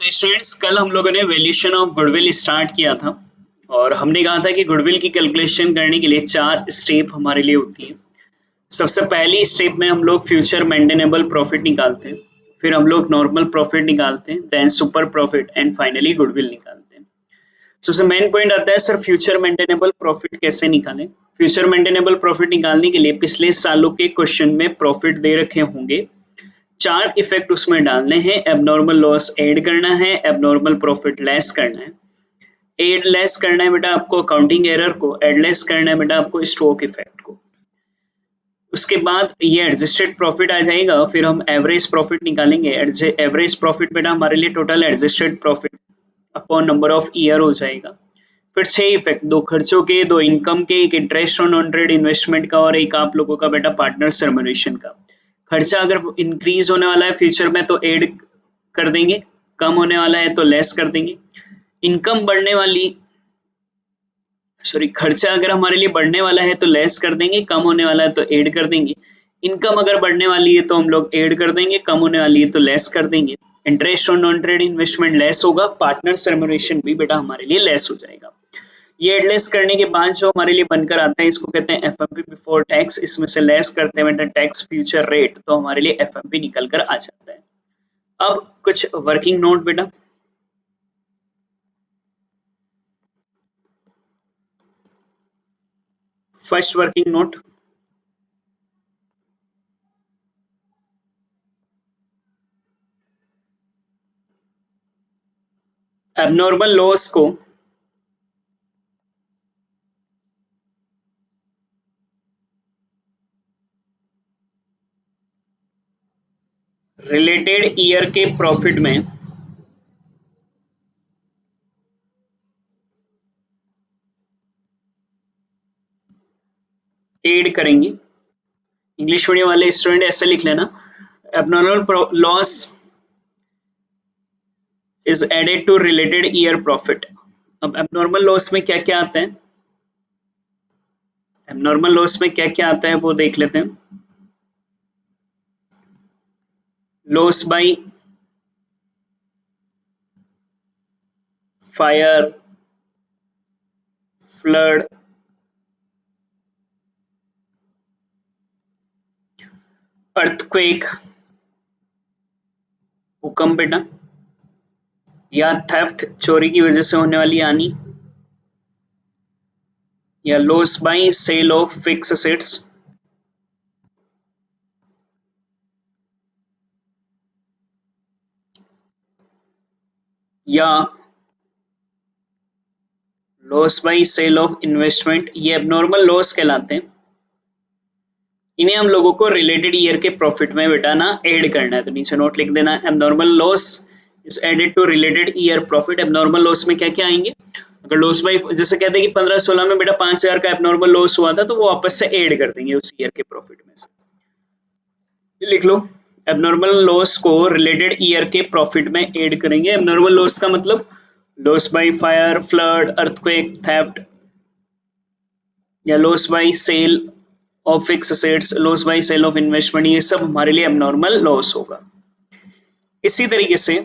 तो स्टूडेंट्स कल हम लोगों ने वैल्यूएशन ऑफ गुडविल स्टार्ट किया था और हमने कहा था कि गुडविल की कैलकुलेशन करने के लिए 4 स्टेप हमारे लिए होती है। सबसे पहली स्टेप में हम लोग फ्यूचर मेंटेनेबल प्रॉफिट निकालते हैं, फिर हम लोग नॉर्मल प्रॉफिट निकालते हैं, then super profit and finally goodwill निकालते हैं। सबसे मेन पॉइंट आता है सर फ्यूचर मेंटेनेबल प्रॉफिट कैसे निकालें। फ्यूचर मेंटेनेबल प्रॉफिट निकालने के लिए पिछले सालों के क्वेश्चन में प्रॉफिट दे रखे होंगे, 4 इफेक्ट उसमें डालने हैं, एबनॉर्मल लॉस ऐड करना है, एबनॉर्मल प्रॉफिट लेस करना है, एड लेस करना है बेटा आपको अकाउंटिंग एरर को, एड लेस करना है बेटा आपको स्ट्रोक इफेक्ट को। उसके बाद ये एडजस्टेड प्रॉफिट आ जाएगा, फिर हम एवरेज प्रॉफिट निकालेंगे। एवरेज प्रॉफिट बेटा हमारे लिए total adjusted profit upon number of year हो जाएगा। फिर 6 इफेक्ट, 2 खर्चों के, 2 इनकम के, एक interest on non trade investment का और एक आप लोगों का बेटा पार्टनर्स रेम्युनरेशन का। खर्चा अगर इंक्रीज होने वाला है फ्यूचर में तो ऐड कर देंगे, कम होने वाला है तो लेस कर देंगे। इनकम बढ़ने वाली खर्चा अगर हमारे लिए बढ़ने वाला है तो लेस कर देंगे, कम होने वाला है तो ऐड कर देंगे। इनकम अगर बढ़ने वाली है तो हम लोग ऐड कर देंगे, कम होने वाली है तो लेस कर देंगे। Interest on non trade investment less होगा, पार्टनर्स रेम्युनरेशन भी बेटा हमारे लिए लेस हो जाएगा। ये एडलेस करने के बाद जो हमारे लिए बनकर आता है इसको कहते हैं एफएमपी बिफोर टैक्स। इसमें से लेस करते हैं टैक्स फ्यूचर रेट, तो हमारे लिए एफएमपी निकल कर आ जाता है। अब कुछ वर्किंग नोट बेटा। First working note, abnormal loss को रिलेटेड ईयर के प्रॉफिट में ऐड करेंगे। इंग्लिश मीडियम वाले स्टूडेंट ऐसे लिख लेना, abnormal loss is added to related year profit. अब एबनॉर्मल लॉस में क्या क्या आता है, एबनॉर्मल लॉस में क्या क्या आता है वो देख लेते हैं। Loss by fire, flood, earthquake, भूकंप बेटा, या थेफ्ट चोरी की वजह से होने वाली हानि, या loss by sale of fix assets, या loss by sale of investment. ये एबनॉर्मल लॉस कहलाते हैं। इन्हें हम लोगों को रिलेटेड ईयर के प्रॉफिट में बेटा ना ऐड करना है, तो नीचे नोट लिख देना, abnormal loss is added to related year profit. Abnormal loss में क्या क्या आएंगे, अगर लॉस बाई जैसे कहते हैं कि 15-16 में बेटा 5,000 का एबनॉर्मल लॉस हुआ था तो वो वापस से ऐड कर देंगे उस ईयर के प्रॉफिट में से। लिख लो, एबनॉर्मल लॉस को रिलेटेड ईयर के प्रॉफिट में ऐड करेंगे। एबनॉर्मल लॉस का मतलब loss by fire, flood, earthquake, theft, या loss by sale of fix assets, loss by sale of investment, ये सब हमारे लिए एबनॉर्मल लॉस होगा। इसी तरीके से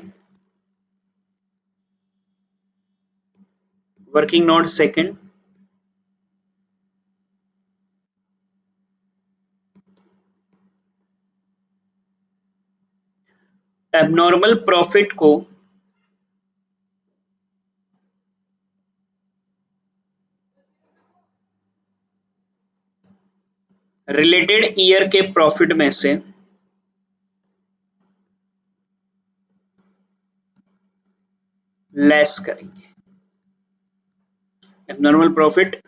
working note second, abnormal profit को रिलेटेड ईयर के प्रॉफिट में से लेस करेंगे। Abnormal profit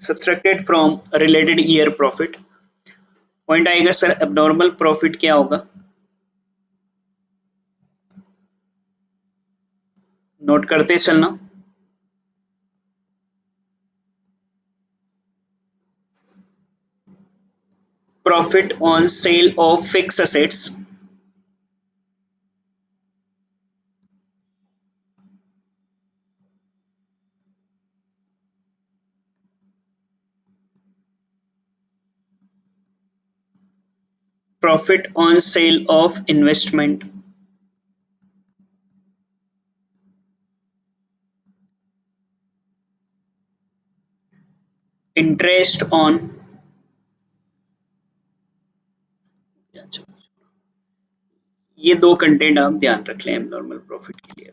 subtracted from related year profit. Point आएगा सर एबनॉर्मल प्रॉफिट क्या होगा, नोट करते चलना। Profit on sale of fix assets, profit on sale of investment, interest on, ये दो कंटेंट आप ध्यान रख लें एबनॉर्मल प्रॉफिट के लिए।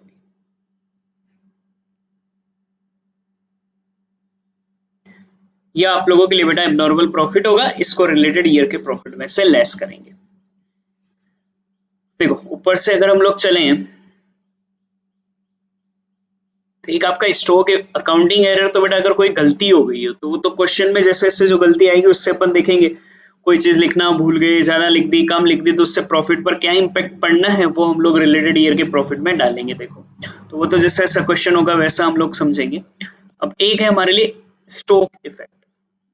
ये आप लोगों के लिए बेटा एबनॉर्मल प्रॉफिट होगा, इसको रिलेटेड ईयर के प्रॉफिट में से लेस करेंगे। देखो ऊपर से अगर हम लोग चलें तो एक आपका स्टॉक अकाउंटिंग एरर, तो बेटा अगर कोई गलती हो गई हो तो वो तो क्वेश्चन में जैसे जैसे जो गलती आएगी उससे अपन देखेंगे। कोई चीज लिखना भूल गए, ज्यादा लिख दी, कम लिख दी, तो उससे प्रॉफिट पर क्या इंपैक्ट पड़ना है वो हम लोग रिलेटेड ईयर के प्रॉफिट में डालेंगे। देखो तो वो तो जैसा ऐसा क्वेश्चन होगा वैसा हम लोग समझेंगे। अब एक है हमारे लिए स्टॉक इफेक्ट,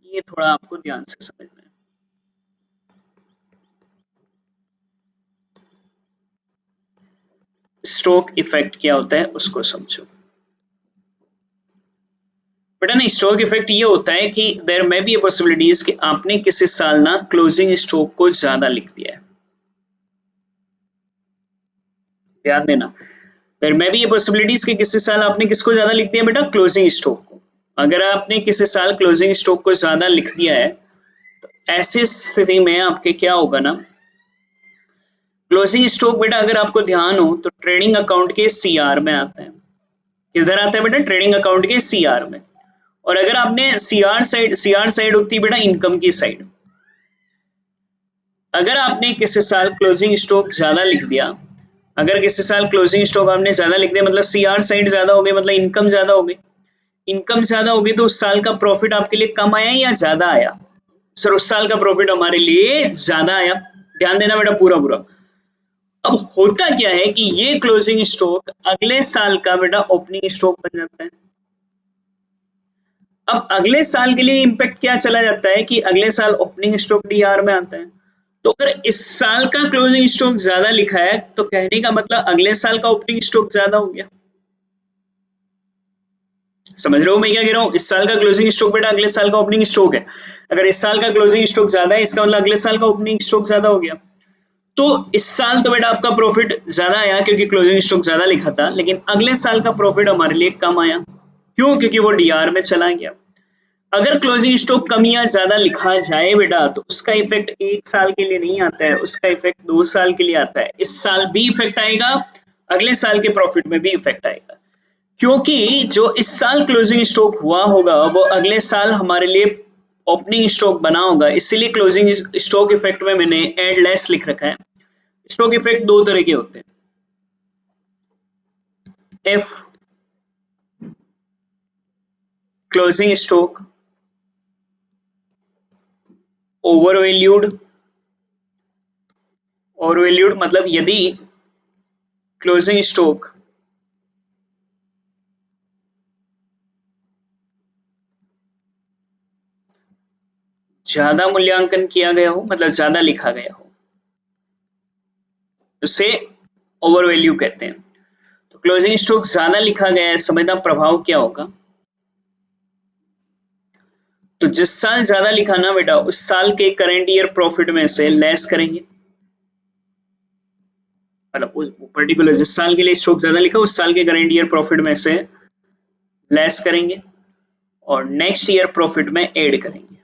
ये थोड़ा आपको ध्यान से समझना है। स्टॉक इफेक्ट क्या होता है उसको समझो बेटा। नहीं, स्टॉक इफेक्ट ये होता है कि देयर मे बी पॉसिबिलिटीज कि आपने किसी साल ना क्लोजिंग स्टॉक को ज्यादा लिख दिया है। ध्यान देना, देयर मे बी पॉसिबिलिटीज कि किसी साल आपने किसको ज्यादा लिख दिया बेटा, क्लोजिंग स्टॉक को। अगर आपने किसी साल क्लोजिंग स्टॉक को ज्यादा लिख दिया है तो ऐसी स्थिति में आपके क्या होगा ना, क्लोजिंग स्टॉक बेटा अगर आपको ध्यान हो तो ट्रेडिंग अकाउंट के सीआर में आता है। किधर आता है बेटा, ट्रेडिंग अकाउंट के सीआर में। और अगर आपने सीआर साइड होती है बेटा इनकम की साइड। अगर आपने किसी साल क्लोजिंग स्टॉक ज्यादा लिख दिया, अगर किसी साल क्लोजिंग स्टॉक आपने ज्यादा लिख दिया मतलब सीआर साइड ज्यादा हो गई, मतलब इनकम ज्यादा हो गई। इनकम ज्यादा होगी तो उस साल का प्रॉफिट आपके लिए कम आया या ज्यादा आया? सर उस साल का प्रॉफिट हमारे लिए ज्यादा आया। ध्यान देना बेटा पूरा पूरा। अब होता क्या है कि ये क्लोजिंग स्टॉक अगले साल का बेटा ओपनिंग स्टॉक बन जाता है। अब अगले साल के लिए इंपैक्ट क्या चला जाता है कि अगले साल ओपनिंग स्टॉक डीआर में आता है। तो अगर इस साल का क्लोजिंग स्टॉक ज्यादा लिखा है तो कहने का मतलब अगले साल का ओपनिंग स्टॉक ज्यादा हो गया। समझ रहे हो मैं क्या कह रहा हूं? इस साल का क्लोजिंग स्टॉक बेटा अगले साल का ओपनिंग स्टॉक है। अगर इस साल का क्लोजिंग स्टॉक ज्यादा है इसका मतलब अगले साल का ओपनिंग स्टॉक ज्यादा हो गया। तो इस साल तो बेटा आपका प्रॉफिट ज्यादा आया क्योंकि क्लोजिंग स्टॉक ज्यादा लिखा था, लेकिन अगले साल का प्रॉफिट हमारे लिए कम आया। क्यों? क्योंकि वो डीआर में चला गया। अगर क्लोजिंग स्टॉक कम या ज्यादा लिखा जाए बेटा तो उसका इफेक्ट एक साल के लिए नहीं आता है, उसका इफेक्ट 2 साल के लिए आता है। इस साल भी इफेक्ट आएगा, अगले साल के प्रॉफिट में भी इफेक्ट आएगा, क्योंकि जो इस साल क्लोजिंग स्टॉक हुआ होगा वो अगले साल हमारे लिए ओपनिंग स्टॉक बना होगा। इसीलिए क्लोजिंग स्टॉक इफेक्ट में मैंने एड लेस लिख रखा है। स्टॉक इफेक्ट दो तरह के होते हैं। F closing stock overvalued, overvalued मतलब यदि क्लोजिंग स्टॉक ज्यादा मूल्यांकन किया गया हो, मतलब ज्यादा लिखा गया हो, उसे ओवरवैल्यू कहते हैं। तो क्लोजिंग स्टॉक ज्यादा लिखा गया है, समझना प्रभाव क्या होगा। तो जिस साल ज्यादा लिखा ना बेटा उस साल के करंट ईयर प्रॉफिट में से लेस करेंगे। मतलब उस पर्टिकुलर जिस साल के लिए स्टॉक ज्यादा लिखा उस साल के करंट ईयर प्रॉफिट में से लेस करेंगे और नेक्स्ट ईयर प्रॉफिट में ऐड करेंगे।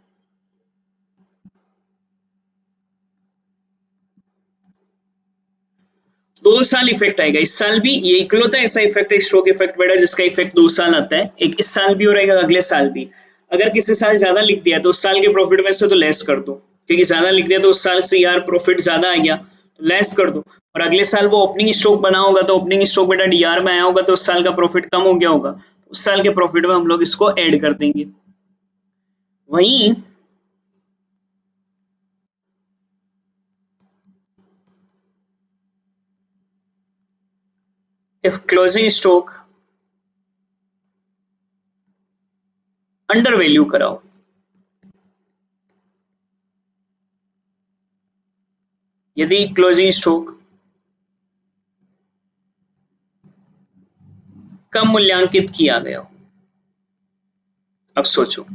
2 साल इफेक्ट आएगा, इस साल भी। ये इकलौता ऐसा इफेक्ट है स्ट्रोक इफेक्ट बेटा जिसका इफेक्ट 2 साल आता है। एक इस साल भी हो रहेगा, अगले साल भी। अगर किसी साल ज्यादा लिख दिया तो उस साल के प्रॉफिट में से तो लेस कर दो, क्योंकि ज्यादा लिख दिया तो उस साल से यार प्रॉफिट ज्यादा आ गया तो लेस कर दो। और अगले साल वो ओपनिंग स्टॉक बना होगा तो ओपनिंग स्टॉक बेटा डीआर में आया होगा तो उस साल का प्रॉफिट कम हो गया होगा, उस साल के प्रॉफिट में हम लोग इसको ऐड कर देंगे। वहीं if closing stock under value कराओ, यदि क्लोजिंग स्टॉक कम मूल्यांकित किया गया हो। अब सोचो,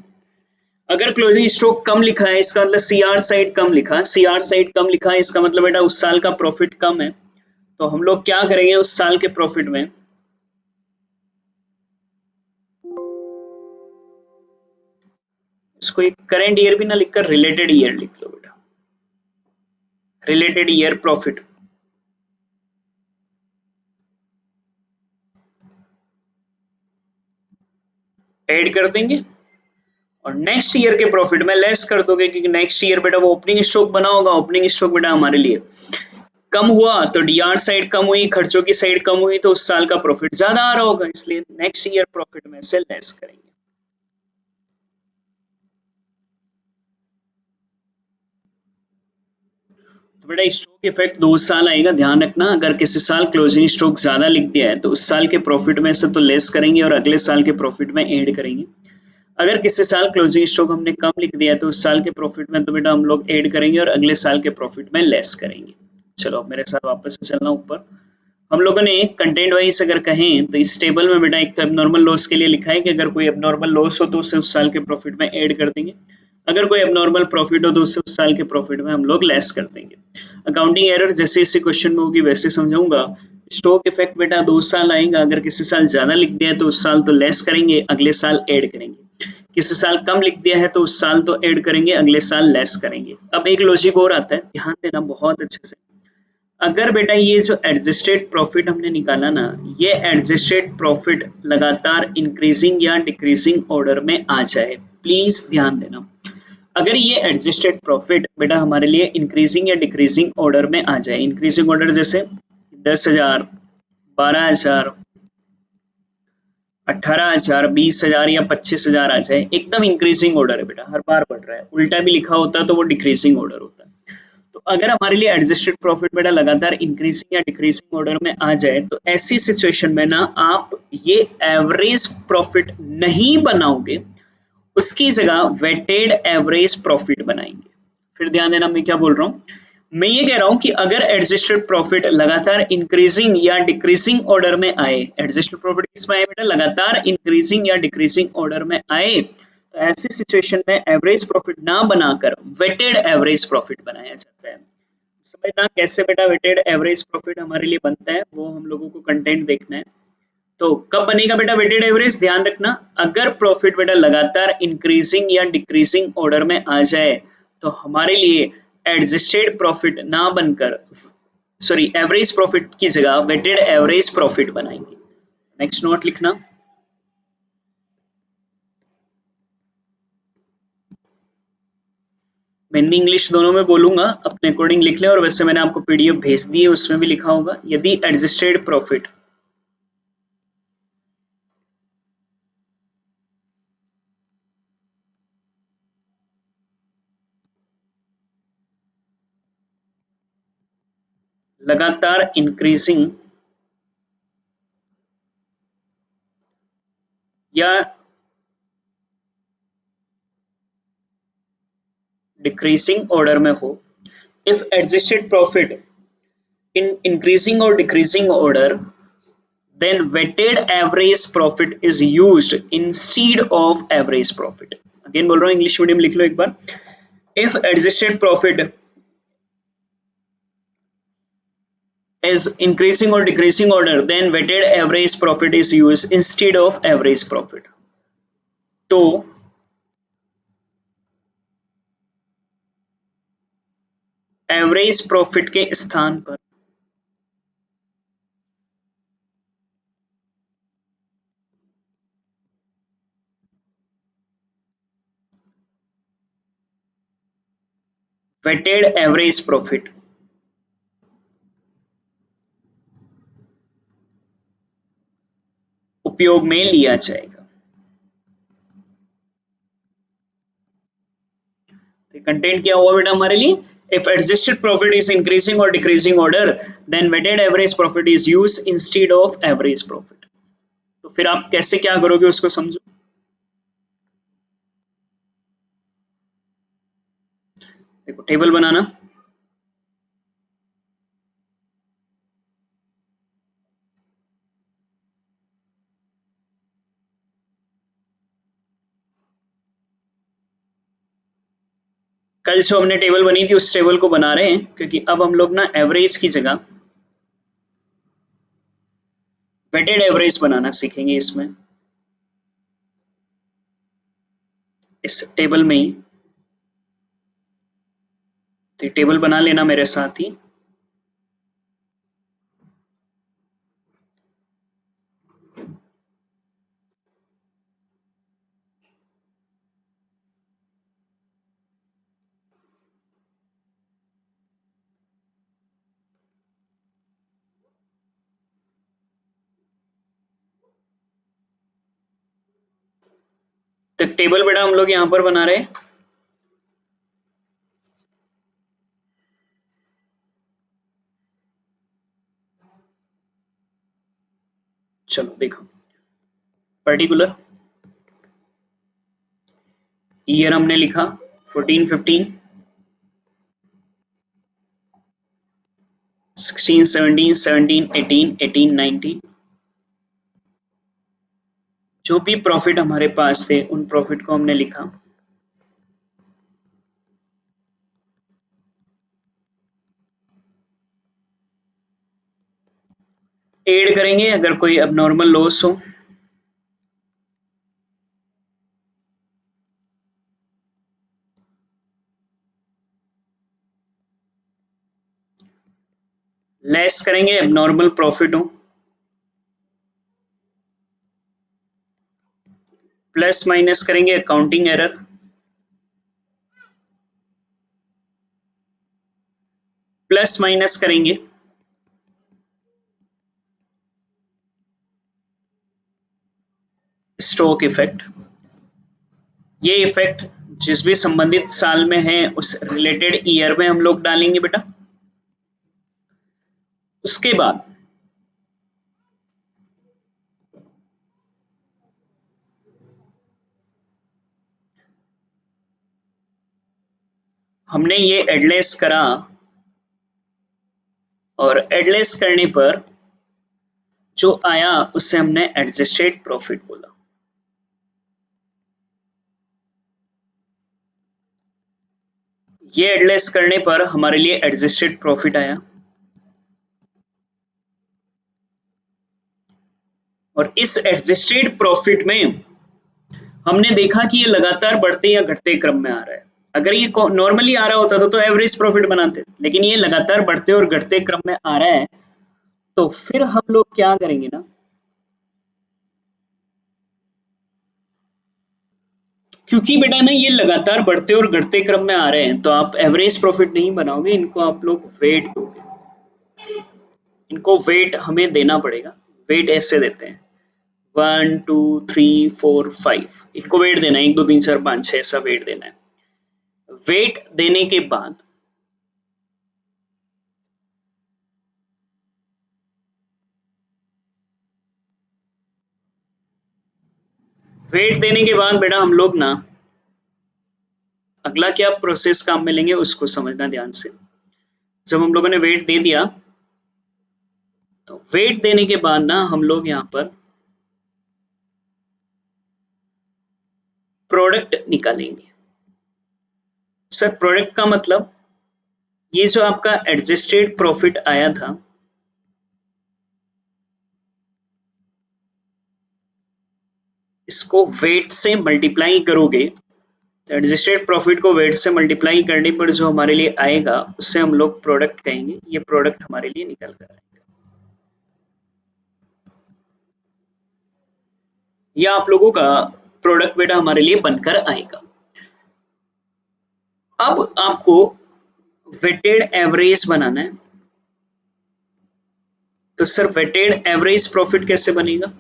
अगर क्लोजिंग स्टॉक कम लिखा है इसका मतलब सीआर साइड कम लिखा, सीआर साइड कम लिखा है इसका मतलब बेटा उस साल का प्रॉफिट कम है। तो हम लोग क्या करेंगे उस साल के प्रॉफिट में इसको एक करेंट ईयर भी ना लिखकर रिलेटेड ईयर लिख लो बेटा, रिलेटेड ईयर प्रॉफिट। ऐड कर देंगे और नेक्स्ट ईयर के प्रॉफिट में लेस कर दोगे, क्योंकि नेक्स्ट ईयर बेटा वो ओपनिंग स्टॉक बना होगा, ओपनिंग स्टॉक बेटा हमारे लिए कम हुआ तो डीआर साइड कम हुई, खर्चों की साइड कम हुई, तो उस साल का प्रॉफिट ज्यादा आ रहा होगा, इसलिए नेक्स्ट ईयर प्रॉफिट में से लेस करेंगे। तो बेटा स्टॉक इफेक्ट 2 साल आएगा, ध्यान रखना। अगर किसी साल क्लोजिंग स्टॉक ज्यादा लिख दिया है तो उस साल के प्रॉफिट में से तो लेस करेंगे और अगले साल के प्रॉफिट में ऐड करेंगे। अगर किसी साल क्लोजिंग स्टॉक हमने कम लिख दिया है तो उस साल के प्रॉफिट में तो बेटा हम लोग ऐड करेंगे और अगले साल के प्रॉफिट में लेस करेंगे। चलो मेरे साथ वापस से चलना ऊपर। हम लोगों ने कंटेंट वाइज अगर कहें तो इस टेबल में बेटा एक तो एबनॉर्मल लॉस के लिए लिखा है कि अगर कोई एबनॉर्मल लॉस हो तो उसे उस साल के प्रॉफिट में ऐड कर देंगे, अगर कोई एबनॉर्मल प्रॉफिट हो तो उसे उस साल के प्रॉफिट में हम लोग लेस कर देंगे। अकाउंटिंग एरर जैसे इसी क्वेश्चन में होगी वैसे समझाऊंगा। स्टॉक इफेक्ट बेटा 2 साल आएगा, अगर किसी साल ज्यादा लिख दिया है तो उस साल तो लेस करेंगे, अगले साल ऐड करेंगे। किसी साल कम लिख दिया है तो उस साल तो ऐड करेंगे, अगले साल लेस करेंगे। अब एक लॉजिक और आता है, ध्यान देना बहुत अच्छे से। अगर बेटा ये जो एडजस्टेड प्रॉफिट हमने निकाला ना, ये एडजस्टेड प्रॉफिट लगातार इंक्रीजिंग या डिक्रीजिंग ऑर्डर में आ जाए, प्लीज ध्यान देना। अगर ये एडजस्टेड प्रॉफिट बेटा हमारे लिए इंक्रीजिंग या डिक्रीजिंग ऑर्डर में आ जाए, इंक्रीजिंग ऑर्डर जैसे 10,000, 12,000, 18,000, 20,000 या 25,000 आ जाए, एकदम इंक्रीजिंग ऑर्डर है बेटा, हर बार बढ़ रहा है। उल्टा भी लिखा होता तो वो डिक्रीजिंग ऑर्डर होता है। तो अगर हमारे लिए एडजस्टेड प्रॉफिट बेटा लगातार इंक्रीजिंग या डिक्रीजिंग ऑर्डर में आ जाए तो ऐसी सिचुएशन में ना आप ये एवरेज प्रॉफिट नहीं बनाओगे, उसकी जगह वेटेड एवरेज प्रॉफिट बनाएंगे। फिर ध्यान देना मैं क्या बोल रहा हूं। मैं ये कह रहा हूं कि अगर एडजस्टेड प्रॉफिट लगातार इंक्रीजिंग या डिक्रीजिंग ऑर्डर में आए, एडजस्टेड प्रॉफिट किसमें आए बेटा, लगातार इंक्रीजिंग या डिक्रीजिंग ऑर्डर में आए, तो ऐसी सिचुएशन में एवरेज प्रॉफिट ना बनाकर वेटेड एवरेज प्रॉफिट बनाया जाता है। समझना कैसे बेटा वेटेड एवरेज प्रॉफिट हमारे लिए बनता है, वो हम लोगों को कंटेंट देखना है। तो कब बनेगा बेटा वेटेड एवरेज, ध्यान रखना। अगर प्रॉफिट बेटा लगातार इंक्रीजिंग या डिक्रीजिंग ऑर्डर में आ जाए तो हमारे लिए एडजस्टेड प्रॉफिट ना बनकर, सॉरी एवरेज प्रॉफिट की जगह वेटेड एवरेज प्रॉफिट बनाएंगे। नेक्स्ट नोट लिखना। मैं हिंदी इंग्लिश दोनों में बोलूंगा, अपने अकॉर्डिंग लिख लें। और वैसे मैंने आपको पीडीएफ भेज दी है, उसमें भी लिखा होगा। यदि एडजस्टेड प्रॉफिट लगातार इंक्रीजिंग या डिक्रीजिंग ऑर्डर में हो, if adjusted profit in increasing or decreasing order, then weighted average profit is used instead of average profit। Again बोल रहा हूँ, इंग्लिश मीडियम लिख लो एक बार। if adjusted profit is increasing or decreasing order, then weighted average profit is used instead of average profit। तो average profit के स्थान पर वेटेड एवरेज प्रॉफिट उपयोग में लिया जाएगा। कंटेंट क्या हुआ बेटा हमारे लिए, if adjusted profit is increasing or decreasing order, then weighted average profit is used instead of average profit। तो फिर आप कैसे क्या करोगे उसको समझो। देखो टेबल बनाना, कल जो हमने टेबल बनी थी उस टेबल को बना रहे हैं, क्योंकि अब हम लोग ना एवरेज की जगह वेटेड एवरेज बनाना सीखेंगे इसमें। इस टेबल में ही, तो ये टेबल बना लेना मेरे साथ ही। तो टेबल बेटा हम लोग यहाँ पर बना रहे हैं। चलो देखो, पर्टिकुलर ईयर हमने लिखा 14, 15, 16, 17, 17, 18, 18, 19। जो भी प्रॉफिट हमारे पास थे उन प्रॉफिट को हमने लिखा। ऐड करेंगे अगर कोई अबनॉर्मल लॉस हो। लेस करेंगे एबनॉर्मल प्रॉफिट हो। प्लस माइनस करेंगे अकाउंटिंग एरर। प्लस माइनस करेंगे स्टॉक इफेक्ट। ये इफेक्ट जिस भी संबंधित साल में है उस रिलेटेड ईयर में हम लोग डालेंगे बेटा। उसके बाद हमने ये एडलेस करा और एडलेस करने पर जो आया उससे हमने एडजस्टेड प्रॉफिट बोला। ये एडलेस करने पर हमारे लिए एडजस्टेड प्रॉफिट आया और इस एडजस्टेड प्रॉफिट में हमने देखा कि ये लगातार बढ़ते या घटते क्रम में आ रहा है। अगर ये नॉर्मली आ रहा होता तो एवरेज प्रॉफिट बनाते, लेकिन ये लगातार बढ़ते और घटते क्रम में आ रहा है, तो फिर हम लोग क्या करेंगे ना, क्योंकि बेटा ना ये लगातार बढ़ते और घटते क्रम में आ रहे हैं तो आप एवरेज प्रॉफिट नहीं बनाओगे, इनको आप लोग वेट दोगे। इनको वेट हमें देना पड़ेगा। वेट ऐसे देते हैं 1, 2, 3, 4, 5, इनको वेट देना है 1, 2, 3, 4, 5, 6 ऐसा वेट देना है। वेट देने के बाद बेटा हम लोग ना अगला क्या प्रोसेस काम में लेंगे उसको समझना ध्यान से। जब हम लोगों ने वेट दे दिया तो वेट देने के बाद ना हम लोग यहाँ पर प्रोडक्ट निकालेंगे। सर प्रोडक्ट का मतलब ये जो आपका एडजस्टेड प्रॉफिट आया था इसको वेट से मल्टीप्लाई करोगे तो एडजस्टेड प्रॉफिट को वेट से मल्टीप्लाई करने पर जो हमारे लिए आएगा उससे हम लोग प्रोडक्ट कहेंगे। ये प्रोडक्ट हमारे लिए निकल कर आएगा। यह आप लोगों का प्रोडक्ट बेटा हमारे लिए बनकर आएगा। अब आपको वेटेड एवरेज बनाना है। तो सर वेटेड एवरेज प्रॉफिट कैसे बनेगा?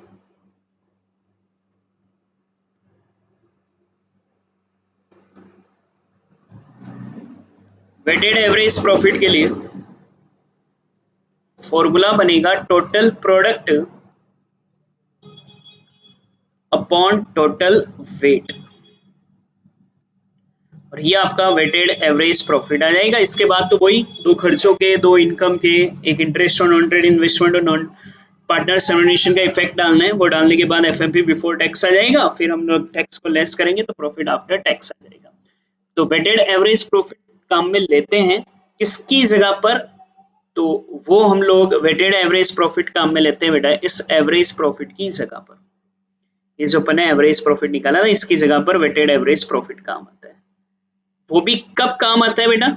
वेटेड एवरेज प्रॉफिट के लिए फॉर्मूला बनेगा total product upon total weight, और ये आपका वेटेड एवरेज प्रॉफिट आ जाएगा। इसके बाद तो वही दो खर्चों के, दो इनकम के, एक interest on non trade investment और नॉन पार्टनर सेमिनेशन का इफेक्ट डालना है। वो डालने के बाद एफएमपी बिफोर टैक्स आ जाएगा, फिर हम लोग टैक्स को लेस करेंगे तो प्रॉफिट आफ्टर टैक्स आ जाएगा। तो वेटेड एवरेज प्रॉफिट काम में लेते हैं किसकी जगह पर? तो वो हम लोग वेटेड एवरेज प्रॉफिट काम में लेते हैं बेटा इस एवरेज प्रॉफिट की जगह पर। ये जो अपन ने एवरेज प्रॉफिट निकाला था, इसकी जगह पर वेटेड एवरेज प्रॉफिट काम आता है। वो भी कब काम आता है बेटा?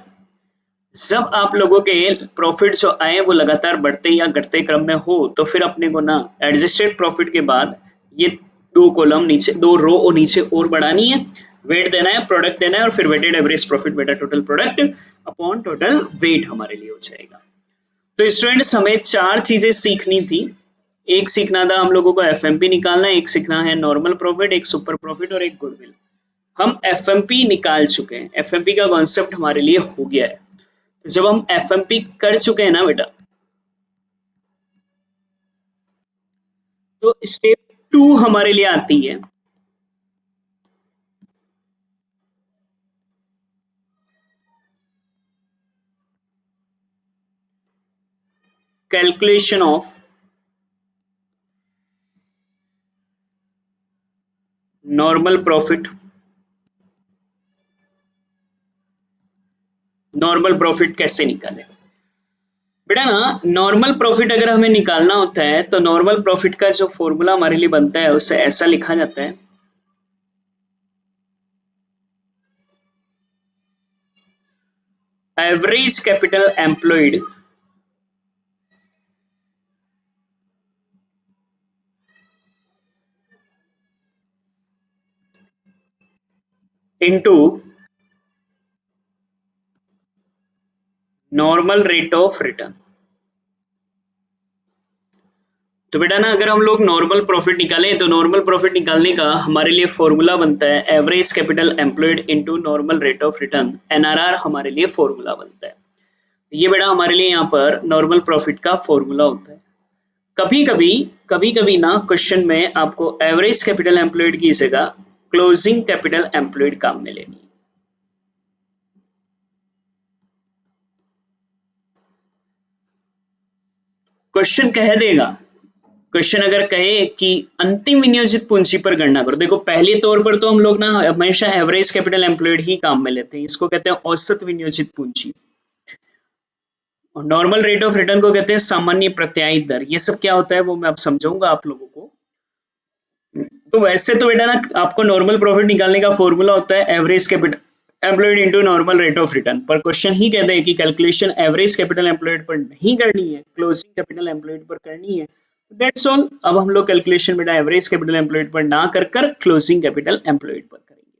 जब आप लोगों के प्रॉफिट जो आए वो लगातार बढ़ते या घटते क्रम में हो, तो फिर अपने को ना एडजस्टेड प्रॉफिट के बाद ये दो कॉलम नीचे, दो रो और नीचे और बढ़ानी है, वेट देना है, प्रोडक्ट देना है, और फिर वेटेड एवरेज प्रॉफिट बेटा total product upon total weight हमारे लिए हो जाएगा। तो स्टूडेंट्स हमें चार चीजें सीखनी थी। एक सीखना था हम लोगों को एफएमपी निकालना, एक सीखना है नॉर्मल प्रॉफिट, एक सुपर प्रॉफिट और एक गुडविल। हम एफएमपी निकाल चुके हैं, एफएमपी का कॉन्सेप्ट हमारे लिए हो गया है। तो जब हम एफएमपी कर चुके हैं ना बेटा, तो स्टेप 2 हमारे लिए आती है calculation of normal profit. Normal profit कैसे निकालें बेटा? ना नॉर्मल प्रॉफिट अगर हमें निकालना होता है तो नॉर्मल प्रॉफिट का जो फॉर्मूला हमारे लिए बनता है उसे ऐसा लिखा जाता है, average capital employed into normal rate of return. तो बेटा ना अगर हम लोग नॉर्मल प्रॉफिट निकालें तो नॉर्मल प्रॉफिट निकालने का हमारे लिए फॉर्मूला बनता है average capital employed into normal rate of return, NRR हमारे लिए फॉर्मूला बनता है। ये बेटा हमारे लिए यहाँ पर नॉर्मल प्रॉफिट का फॉर्मूला होता है। कभी कभी ना क्वेश्चन में आपको एवरेज कैपिटल एम्प्लॉयड की जगह क्लोजिंग कैपिटल एम्प्लॉयड काम में लेनी है। क्वेश्चन कह देगा, क्वेश्चन अगर कहे कि अंतिम विनियोजित पूंजी पर गणना करो, देखो पहले तौर पर तो हम लोग ना हमेशा एवरेज कैपिटल एम्प्लॉयड ही काम में लेते हैं, इसको कहते हैं औसत विनियोजित पूंजी। और नॉर्मल रेट ऑफ रिटर्न को कहते हैं सामान्य प्रत्यायित दर। ये सब क्या होता है वो मैं अब समझाऊंगा आप लोगों को। तो वैसे तो बेटा ना आपको नॉर्मल प्रॉफिट निकालने का फॉर्मूला होता है average capital employed into normal rate of return, पर क्वेश्चन ही कहते हैं कि कैलकुलेशन एवरेज कैपिटल एम्प्लॉयड पर नहीं करनी है, क्लोजिंग कैपिटल एम्प्लॉयड पर करनी है। That's all. अब हम लोग कैलकुलेशन बेटा एवरेज कैपिटल एम्प्लॉयड पर ना कर कर क्लोजिंग कैपिटल एम्प्लॉयड पर करेंगे।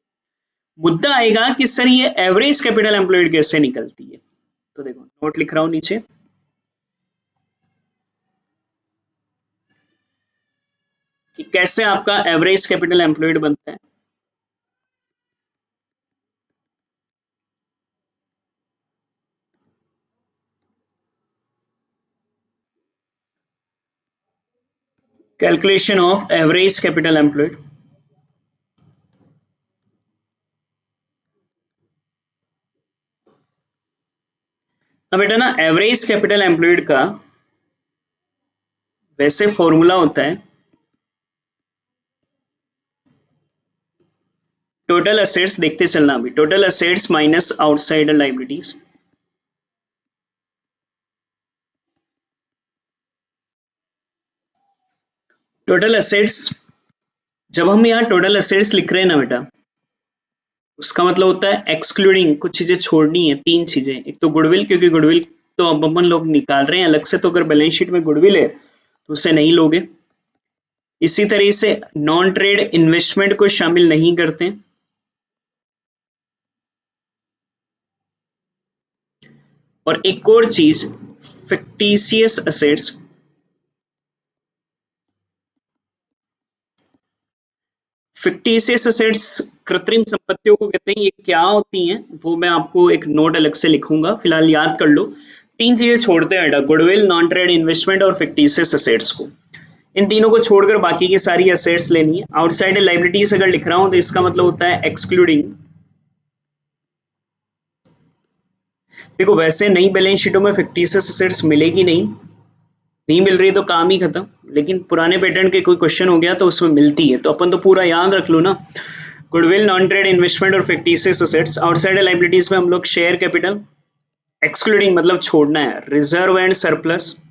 मुद्दा आएगा कि सर ये एवरेज कैपिटल एम्प्लॉयड कैसे निकलती है? तो देखो नोट लिख रहा हूं नीचे, कि कैसे आपका एवरेज कैपिटल एम्प्लॉयड बनता है। Calculation of average capital employed. अब बेटा ना एवरेज कैपिटल एम्प्लॉयड का वैसे फॉर्मूला होता है टोटल असेट्स, देखते चलना अभी, total assets minus outsider liabilities. Total assets, जब हम यहाँ टोटल असेट्स लिख रहे हैं ना बेटा, उसका मतलब होता है एक्सक्लूडिंग, कुछ चीजें छोड़नी है, तीन चीजें। एक तो गुडविल, क्योंकि गुडविल तो अब अपन लोग निकाल रहे हैं अलग से, तो अगर बैलेंस शीट में गुडविल है तो उसे नहीं लोगे। इसी तरह से नॉन ट्रेड इन्वेस्टमेंट को शामिल नहीं करते। और एक और चीज, फिक्टिशियस असेट्स। फिक्टिशियस असेट्स कृत्रिम संपत्तियों को कहते हैं। ये क्या होती हैं वो मैं आपको एक नोट अलग से लिखूंगा, फिलहाल याद कर लो। तीन चीजें छोड़ते हैं बेटा, गुडविल, नॉन ट्रेड इन्वेस्टमेंट और फिक्टिशियस असेट्स को। इन तीनों को छोड़कर बाकी की सारी असेट्स लेनी है। आउटसाइड लाइबिलिटीज अगर लिख रहा हूं तो इसका मतलब होता है एक्सक्लूडिंग। देखो वैसे नई बैलेंस शीटों में फिक्टिशियस असेट्स मिलेगी नहीं, नहीं मिल रही तो काम ही खत्म। लेकिन पुराने पैटर्न के कोई क्वेश्चन हो गया तो उसमें मिलती है, तो अपन तो पूरा याद रख लो ना। गुडविल, नॉन ट्रेड इन्वेस्टमेंट और फिक्टिशियस असेट्स। आउटसाइड लाइबिलिटीज में हम लोग शेयर कैपिटल, एक्सक्लूडिंग मतलब छोड़ना है, reserve and surplus,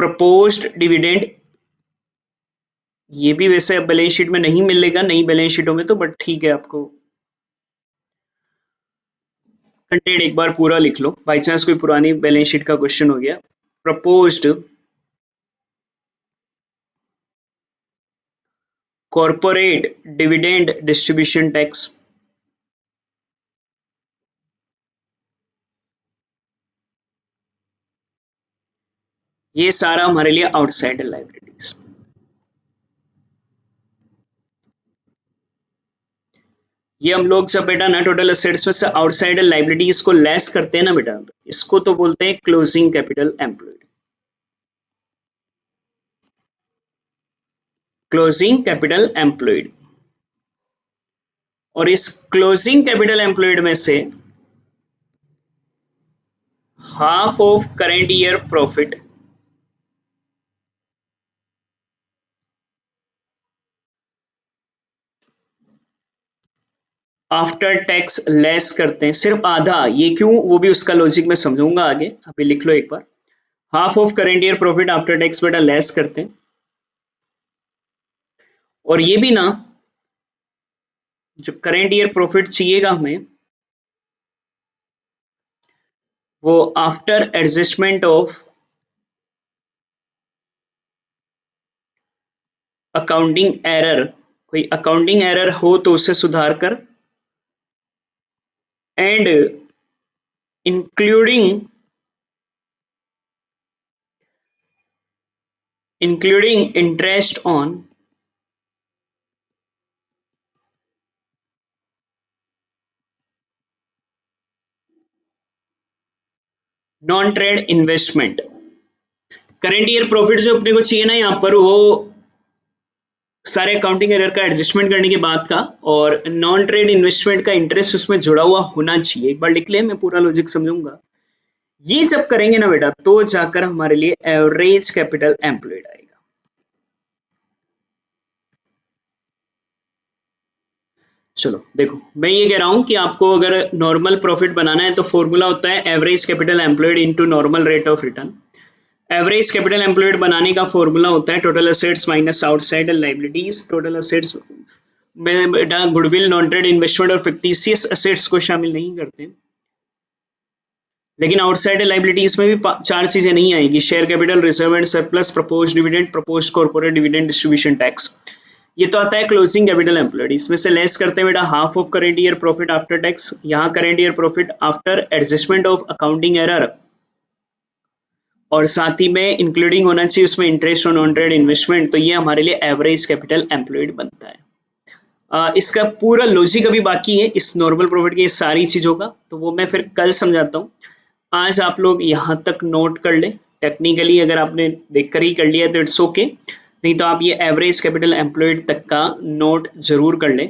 proposed dividend, ये भी वैसे अब बैलेंस शीट में नहीं मिलेगा नई बैलेंस शीटों में तो, बट ठीक है, आपको कंटेंट एक बार पूरा लिख लो, बाई चांस कोई पुरानी बैलेंस शीट का क्वेश्चन हो गया। Proposed corporate dividend distribution tax, ये सारा हमारे लिए आउटसाइडर लाइबिलिटीज। ये हम लोग जब बेटा ना टोटल असेट्स में से आउटसाइडर लाइबिलिटीज को लेस करते हैं ना बेटा, तो इसको तो बोलते हैं closing capital employed. Closing capital employed, और इस क्लोजिंग कैपिटल एम्प्लॉयड में से half of current year profit after tax less करते हैं, सिर्फ आधा। ये क्यों, वो भी उसका लॉजिक मैं समझूंगा आगे, अभी लिख लो एक बार। Half of current year profit after tax बेटा लेस करते हैं, और ये भी ना, जो करेंट ईयर प्रॉफिट चाहिएगा हमें, वो after adjustment of accounting error, कोई अकाउंटिंग एरर हो तो उसे सुधार कर, and including interest on non trade investment. Current year profit जो अपने को चाहिए ना यहाँ पर, वो सारे अकाउंटिंग एरर का एडजस्टमेंट करने के बाद का, और नॉन ट्रेड इन्वेस्टमेंट का इंटरेस्ट उसमें जुड़ा हुआ होना चाहिए। एक बार लिख ले, मैं पूरा लॉजिक समझूंगा। ये जब करेंगे ना बेटा, तो जाकर हमारे लिए एवरेज कैपिटल एम्प्लॉयड आएगा। चलो देखो, मैं ये कह रहा हूं कि आपको अगर नॉर्मल प्रॉफिट बनाना है तो फॉर्मूला होता है average capital employed into normal rate of return. Average capital employed बनाने का फॉर्मूला होता है total assets minus outsider liabilities. Total assets में बेटा गुडविल, नॉन ट्रेड इन्वेस्टमेंट और फिक्टिशियस असेट्स को शामिल नहीं करते, लेकिन आउटसाइडर लाइबिलिटीज में भी चार चीजें नहीं आएगी: share capital, reserve and surplus, proposed dividend, proposed corporate dividend distribution tax. ये तो आता है क्लोजिंग कैपिटल एम्प्लॉयड। इसमें से लेस करते हैं बेटा half of current year profit after tax, यहाँ current year profit after adjustment of accounting error, और साथ ही में इंक्लूडिंग होना चाहिए उसमें interest on non trade investment. तो ये हमारे लिए एवरेज कैपिटल एम्प्लॉयड बनता है। इसका पूरा लॉजिक अभी बाकी है इस नॉर्मल प्रॉफिट की सारी चीजों का, तो वो मैं फिर कल समझाता हूँ। आज आप लोग यहाँ तक नोट कर लें, टेक्निकली अगर आपने देखकर ही कर लिया तो इट्स ओके, नहीं तो आप ये एवरेज कैपिटल एम्प्लॉयड तक का नोट जरूर कर लें।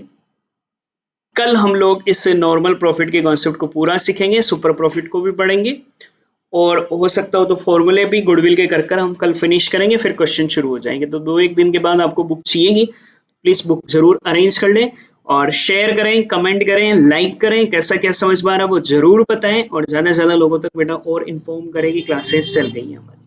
कल हम लोग इस नॉर्मल प्रॉफिट के कॉन्सेप्ट को पूरा सीखेंगे, सुपर प्रॉफिट को भी पढ़ेंगे, और हो सकता हो तो फॉर्मूले भी गुडविल के कर हम कल फिनिश करेंगे, फिर क्वेश्चन शुरू हो जाएंगे। तो 2-1 दिन के बाद आपको बुक चाहिएगी, प्लीज बुक जरूर अरेंज कर लें, और शेयर करें, कमेंट करें, लाइक करें, कैसा क्या समझ में आ रहा है वो जरूर बताएं, और ज्यादा से ज्यादा लोगों तक बेटा और इन्फॉर्म करें कि क्लासेस चल गई हैं हमारी।